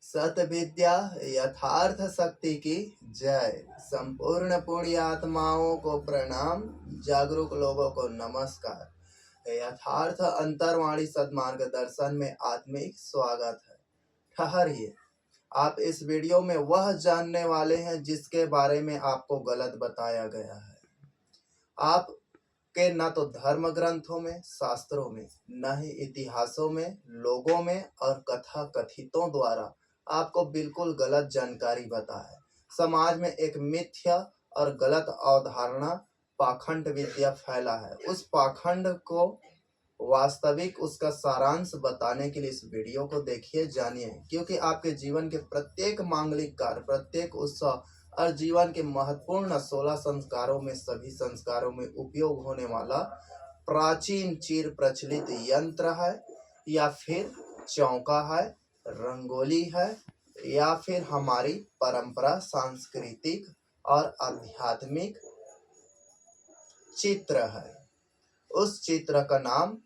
सत विद्या यथार्थ शक्ति की जय। संपूर्ण पुण्य आत्माओं को प्रणाम, जागरूक लोगों को नमस्कार। यथार्थ अंतर्वाणी सद्मार्ग दर्शन में आत्मिक स्वागत है। ठहरिए, आप इस वीडियो में वह जानने वाले हैं जिसके बारे में आपको गलत बताया गया है। आप के न तो धर्म ग्रंथों में, शास्त्रों में, न ही इतिहासों में, लोगों में और कथा कथितों द्वारा आपको बिल्कुल गलत जानकारी बता है। समाज में एक मिथ्या और गलत अवधारणा पाखंड विद्या फैला है। उस पाखंड को वास्तविक उसका सारांश बताने के लिए इस वीडियो को देखिए, जानिए, क्योंकि आपके जीवन के प्रत्येक मांगलिक कार्य, प्रत्येक उत्सव और जीवन के महत्वपूर्ण 16 संस्कारों में, सभी संस्कारों में उपयोग होने वाला प्राचीन चिर प्रचलित यंत्र है, या फिर चौका है, रंगोली है, या फिर हमारी परंपरा, सांस्कृतिक और आध्यात्मिक चित्र है। उस चित्र का नाम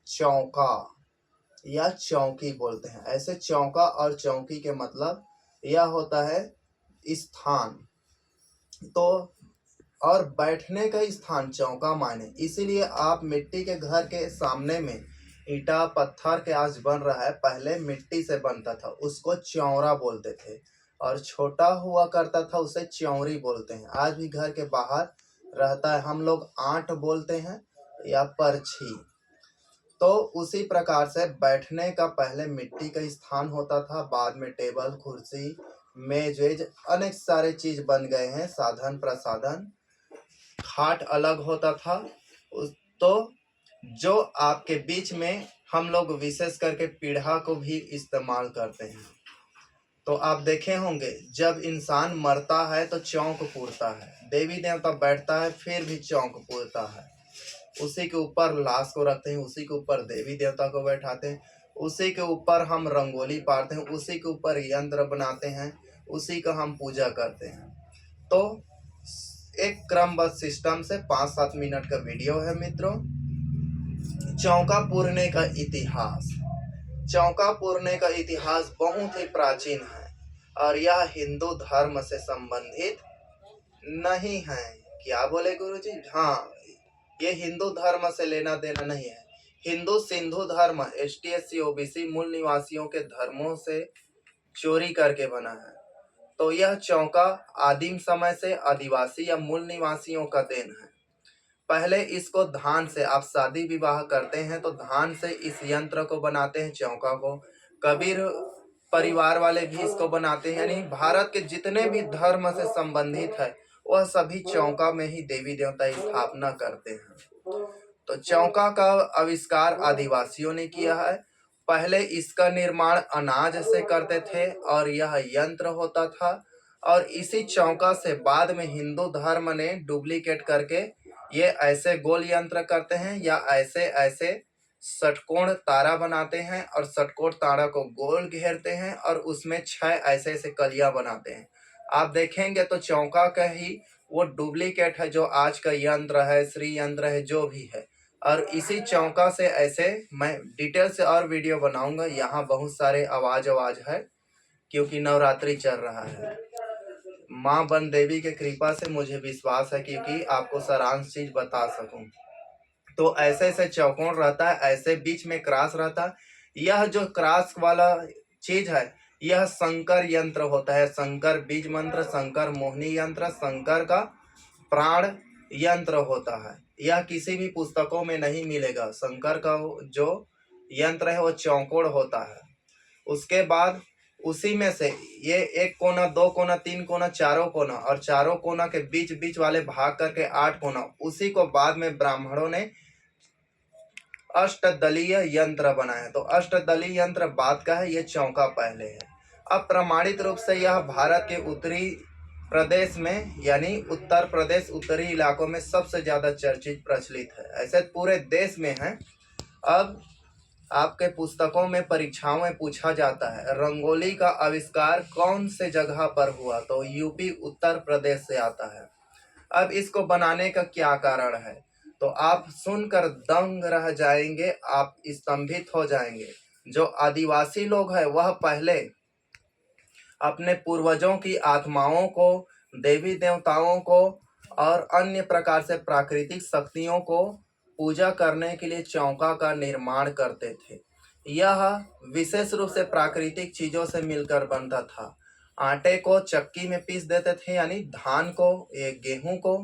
चौका या चौकी बोलते हैं। ऐसे चौका और चौकी के मतलब यह होता है स्थान, तो और बैठने का स्थान चौका माने। इसीलिए आप मिट्टी के घर के सामने में ईंटा पत्थर के आज बन रहा है, पहले मिट्टी से बनता था, उसको चौरा बोलते थे, और छोटा हुआ करता था उसे चौरी बोलते हैं। आज भी घर के बाहर रहता है, हम लोग आंट बोलते हैं या परछी। तो उसी प्रकार से बैठने का पहले मिट्टी का स्थान होता था, बाद में टेबल, कुर्सी, मेज वेज अनेक सारे चीज बन गए हैं, साधन प्रसाधन। खाट अलग होता था। तो जो आपके बीच में हम लोग विशेष करके पीढ़ा को भी इस्तेमाल करते हैं। तो आप देखे होंगे, जब इंसान मरता है तो चौक पूरता है, देवी देवता बैठता है फिर भी चौक पूरता है। उसी के ऊपर लाश को रखते हैं, उसी के ऊपर देवी देवता को बैठाते हैं, उसी के ऊपर हम रंगोली पारते हैं, उसी के ऊपर यंत्र बनाते हैं, उसी का हम पूजा करते हैं। तो एक क्रमबद्ध सिस्टम से 5-7 मिनट का वीडियो है मित्रों। चौका पूरने का इतिहास। चौका पूरने का इतिहास बहुत ही प्राचीन है और यह हिंदू धर्म से संबंधित नहीं है। क्या बोले गुरुजी? हाँ, ये हिंदू धर्म से लेना देना नहीं है। हिंदू सिंधु धर्म ST/SC OBC मूल निवासियों के धर्मों से चोरी करके बना है। तो यह चौका आदिम समय से आदिवासी या मूल निवासियों का देन है। पहले इसको धान से, आप शादी विवाह करते हैं तो धान से इस यंत्र को बनाते हैं, चौका को। कबीर परिवार वाले भी इसको बनाते हैं, यानी भारत के जितने भी धर्म से संबंधित है वह सभी चौका में ही देवी देवता स्थापना करते हैं। तो चौका का आविष्कार आदिवासियों ने किया है। पहले इसका निर्माण अनाज से करते थे और यह यंत्र होता था, और इसी चौका से बाद में हिंदू धर्म ने डुप्लीकेट करके ये ऐसे गोल यंत्र करते हैं या ऐसे ऐसे षटकोण तारा बनाते हैं और षटकोण तारा को गोल घेरते हैं और उसमें 6 ऐसे ऐसे कलियां बनाते हैं। आप देखेंगे तो चौका का ही वो डुप्लीकेट है जो आज का यंत्र है, श्री यंत्र है, जो भी है। और इसी चौका से ऐसे मैं डिटेल से और वीडियो बनाऊंगा। यहाँ बहुत सारे आवाज है क्योंकि नवरात्रि चल रहा है। माँ बन देवी के कृपा से मुझे विश्वास है क्योंकि आपको सारांश चीज बता सकूं। तो ऐसे ऐसे चौकोन रहता है, ऐसे बीच में क्रॉस रहता है। यह जो क्रॉस वाला चीज है यह शंकर यंत्र होता है। शंकर बीज मंत्र, शंकर मोहिनी यंत्र, शंकर का प्राण यंत्र होता है। यह किसी भी पुस्तकों में नहीं मिलेगा। शंकर का जो यंत्र है वो चौकोर होता है। उसके बाद उसी में से ये 1 कोना, 2 कोना, 3 कोना, चारों कोना, और चारों कोना के बीच बीच वाले भाग करके 8 कोना, उसी को बाद में ब्राह्मणों ने अष्टदलीय यंत्र बनाया। तो अष्टदलीय यंत्र बाद का है, ये चौका पहले है। अब प्रमाणित रूप से यह भारत के उत्तरी प्रदेश में, यानी उत्तर प्रदेश उत्तरी इलाकों में सबसे ज्यादा चर्चित प्रचलित है। ऐसे पूरे देश में है। अब आपके पुस्तकों में, परीक्षाओं में पूछा जाता है रंगोली का आविष्कार कौन से जगह पर हुआ, तो यूपी उत्तर प्रदेश से आता है। अब इसको बनाने का क्या कारण है तो आप सुनकर दंग रह जाएंगे, आप स्तंभित हो जाएंगे। जो आदिवासी लोग हैं वह पहले अपने पूर्वजों की आत्माओं को, देवी देवताओं को और अन्य प्रकार से प्राकृतिक शक्तियों को पूजा करने के लिए चौका का निर्माण करते थे। यह विशेष रूप से प्राकृतिक चीजों से मिलकर बनता था। आटे को चक्की में पीस देते थे, यानी धान को, ये गेहूं को।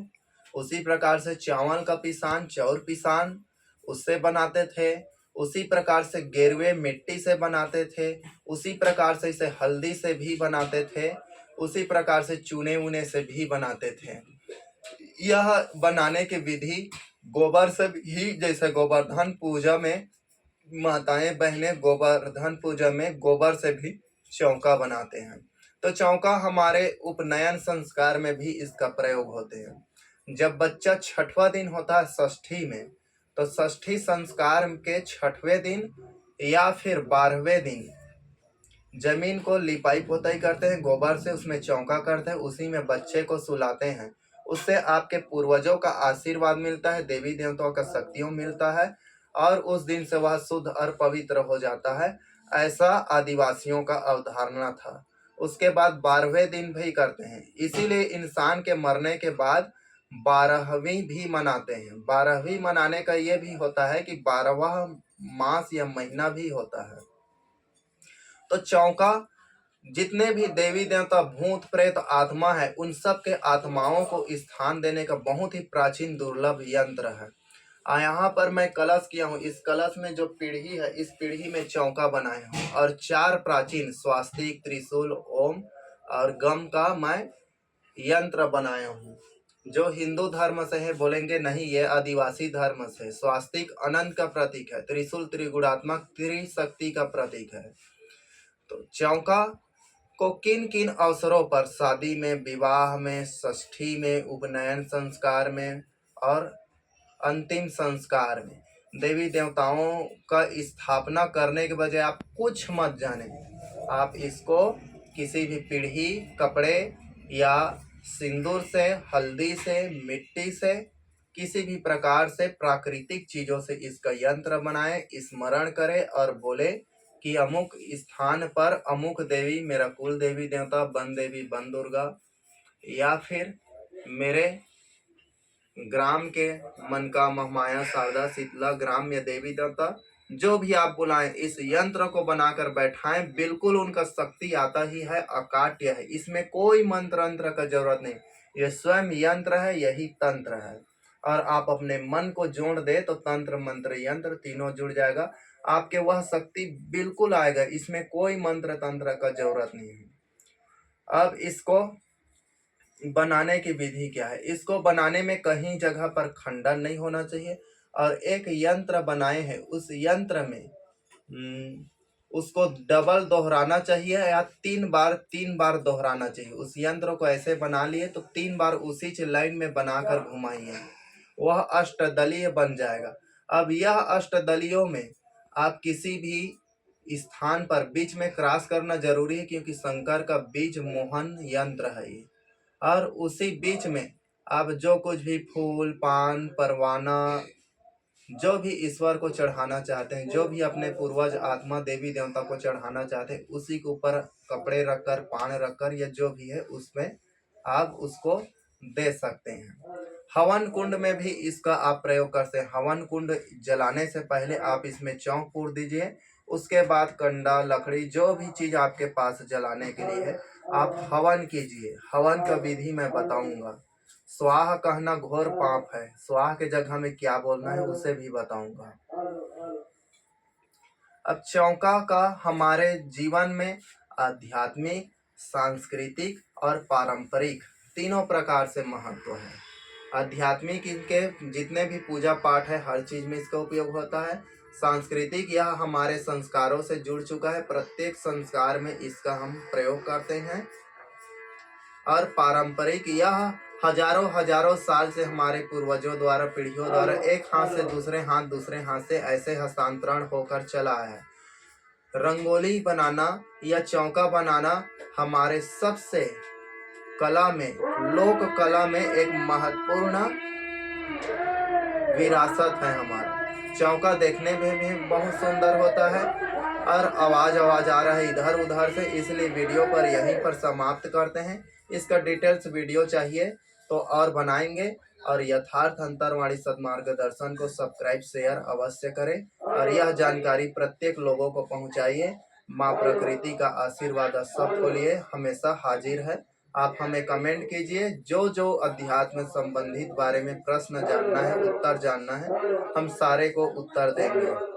उसी प्रकार से चावल का पिसान, चाउर पिसान, उससे बनाते थे। उसी प्रकार से गेरुए मिट्टी से बनाते थे। उसी प्रकार से इसे हल्दी से भी बनाते थे। उसी प्रकार से चूने ऊने से भी बनाते थे। यह बनाने की विधि गोबर से ही, जैसे गोवर्धन पूजा में माताएं बहनें गोवर्धन पूजा में गोबर से भी चौका बनाते हैं। तो चौका हमारे उपनयन संस्कार में भी इसका प्रयोग होते हैं। जब बच्चा 6वां दिन होता है षष्ठी में, तो षष्ठी संस्कार के 6वें दिन या फिर 12वें दिन जमीन को लिपाई पोताई करते हैं गोबर से, उसमें चौका करते हैं, उसी में बच्चे को सुलाते हैं। उससे आपके पूर्वजों का आशीर्वाद मिलता है, देवी देवताओं का शक्तियों मिलता है और उस दिन से वह शुद्ध और पवित्र हो जाता है। ऐसा आदिवासियों का अवधारणा था। उसके बाद 12वें दिन भी करते हैं। इसीलिए इंसान के मरने के बाद 12वीं भी मनाते हैं। 12वीं मनाने का ये भी होता है कि 12वां मास या महीना भी होता है। तो चौका जितने भी देवी देवता, भूत प्रेत, आत्मा है, उन सब के आत्माओं को स्थान देने का बहुत ही प्राचीन दुर्लभ यंत्र है। यहाँ पर मैं कलश किया हूँ। इस कलश में जो पीढ़ी है, इस पीढ़ी में चौका बनाया हूँ और 4 प्राचीन स्वास्तिक, त्रिशूल, ओम और गम का मैं यंत्र बनाया हूँ। जो हिंदू धर्म से है बोलेंगे नहीं, ये आदिवासी धर्म से। स्वास्तिक अनंत का प्रतीक है, त्रिशूल त्रिगुणात्मक त्रिशक्ति का प्रतीक है। तो चौका को किन किन अवसरों पर, शादी में, विवाह में, षष्ठी में, उपनयन संस्कार में और अंतिम संस्कार में, देवी देवताओं का स्थापना करने के बजाय आप कुछ मत जाने, आप इसको किसी भी पीढ़ी, कपड़े या सिंदूर से, हल्दी से, मिट्टी से, किसी भी प्रकार से प्राकृतिक चीजों से इसका यंत्र बनाएं, स्मरण करें और बोले कि अमुक स्थान पर अमुक देवी, मेरा कुल देवी देवता, वन देवी, वन दुर्गा, या फिर मेरे ग्राम के मनकामह, माया, शारदा, शीतला, ग्राम या देवी देवता, जो भी आप बुलाएं, इस यंत्र को बनाकर बैठाएं। बिल्कुल उनका शक्ति आता ही है, अकाट्य है। इसमें कोई मंत्र अंत्र का जरूरत नहीं, यह स्वयं यंत्र है, यही तंत्र है। और आप अपने मन को जोड़ दे तो तंत्र मंत्र यंत्र तीनों जुड़ जाएगा, आपके वह शक्ति बिल्कुल आएगा। इसमें कोई मंत्र तंत्र का जरूरत नहीं है। अब इसको बनाने की विधि क्या है? इसको बनाने में कहीं जगह पर खंडन नहीं होना चाहिए और एक यंत्र बनाए हैं, उस यंत्र में उसको डबल दोहराना चाहिए या 3 बार दोहराना चाहिए। उस यंत्र को ऐसे बना लिए तो 3 बार उसी लाइन में बनाकर घुमाइए, वह अष्टदलीय बन जाएगा। अब यह अष्टदलियों में आप किसी भी स्थान पर बीच में क्रॉस करना जरूरी है, क्योंकि शंकर का बीज मोहन यंत्र है ये। और उसी बीच में आप जो कुछ भी फूल, पान, परवाना, जो भी ईश्वर को चढ़ाना चाहते हैं, जो भी अपने पूर्वज, आत्मा, देवी देवता को चढ़ाना चाहते हैं, उसी के ऊपर कपड़े रखकर, पान रखकर या जो भी है उसमें आप उसको दे सकते हैं। हवन कुंड में भी इसका आप प्रयोग करते हैं। हवन कुंड जलाने से पहले आप इसमें चौक पूर दीजिए, उसके बाद कंडा, लकड़ी, जो भी चीज आपके पास जलाने के लिए है आप हवन कीजिए। हवन का विधि मैं बताऊंगा। स्वाहा कहना घोर पाप है, स्वाहा के जगह में क्या बोलना है उसे भी बताऊंगा। अब चौका का हमारे जीवन में आध्यात्मिक, सांस्कृतिक और पारंपरिक तीनों प्रकार से महत्व है। आध्यात्मिक, इनके जितने भी पूजा पाठ है हर चीज में इसका उपयोग होता है। सांस्कृतिक, यह हमारे संस्कारों से जुड़ चुका है, प्रत्येक संस्कार में इसका हम प्रयोग करते हैं। और पारंपरिक, यह हजारों साल से हमारे पूर्वजों द्वारा, पीढ़ियों द्वारा एक हाथ से दूसरे हाथ से ऐसे हस्तांतरण होकर चला है। रंगोली बनाना या चौका बनाना हमारे सबसे कला में, लोक कला में एक महत्वपूर्ण विरासत है हमारा। चौका देखने में भी बहुत सुंदर होता है और आवाज़ आ रहा है इधर उधर से, इसलिए वीडियो पर यहीं पर समाप्त करते हैं। इसका डिटेल्स वीडियो चाहिए तो और बनाएंगे। और यथार्थ अंतर्वाणी सदमार्गदर्शन को सब्सक्राइब शेयर अवश्य करें और यह जानकारी प्रत्येक लोगों को पहुंचाइए। माँ प्रकृति का आशीर्वाद सबको लिए हमेशा हाजिर है। आप हमें कमेंट कीजिए, जो जो अध्यात्म संबंधित बारे में प्रश्न जानना है, उत्तर जानना है, हम सारे को उत्तर देंगे।